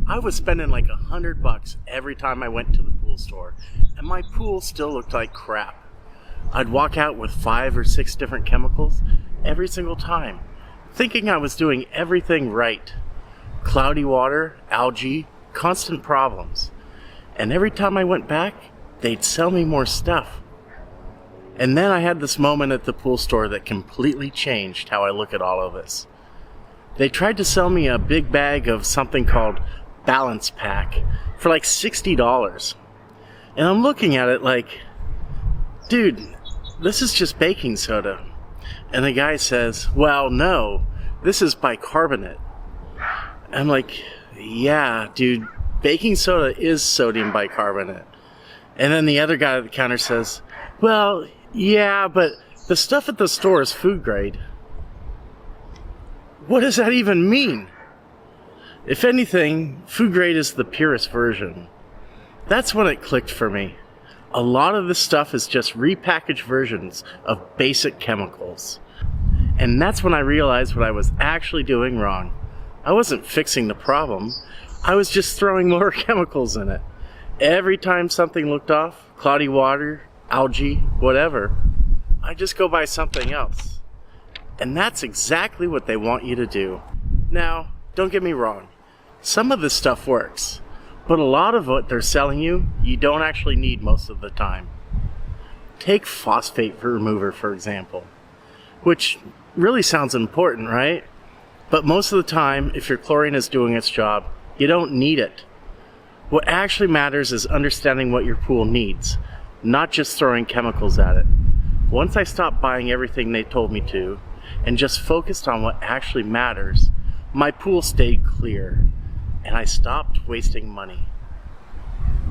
I was spending like $100 every time I went to the pool store, and my pool still looked like crap. I'd walk out with 5 or 6 different chemicals every single time, thinking I was doing everything right. Cloudy water, algae, constant problems. And every time I went back, they'd sell me more stuff. And then I had this moment at the pool store that completely changed how I look at all of this. They tried to sell me a big bag of something called Balance Pack for like $60. And I'm looking at it like, dude, this is just baking soda. And the guy says, well, no, this is bicarbonate. I'm like, yeah, dude, baking soda is sodium bicarbonate. And then the other guy at the counter says, well, yeah, but the stuff at the store is food grade. What does that even mean? If anything, food grade is the purest version. That's when it clicked for me. A lot of this stuff is just repackaged versions of basic chemicals. And that's when I realized what I was actually doing wrong. I wasn't fixing the problem. I was just throwing more chemicals in it. Every time something looked off, cloudy water, algae, whatever, I just go buy something else. And that's exactly what they want you to do. Now, don't get me wrong. Some of this stuff works, but a lot of what they're selling you, you don't actually need most of the time. Take phosphate remover, for example, which really sounds important, right? But most of the time, if your chlorine is doing its job, you don't need it. What actually matters is understanding what your pool needs, not just throwing chemicals at it. Once I stopped buying everything they told me to, and just focused on what actually matters, my pool stayed clear, and I stopped wasting money.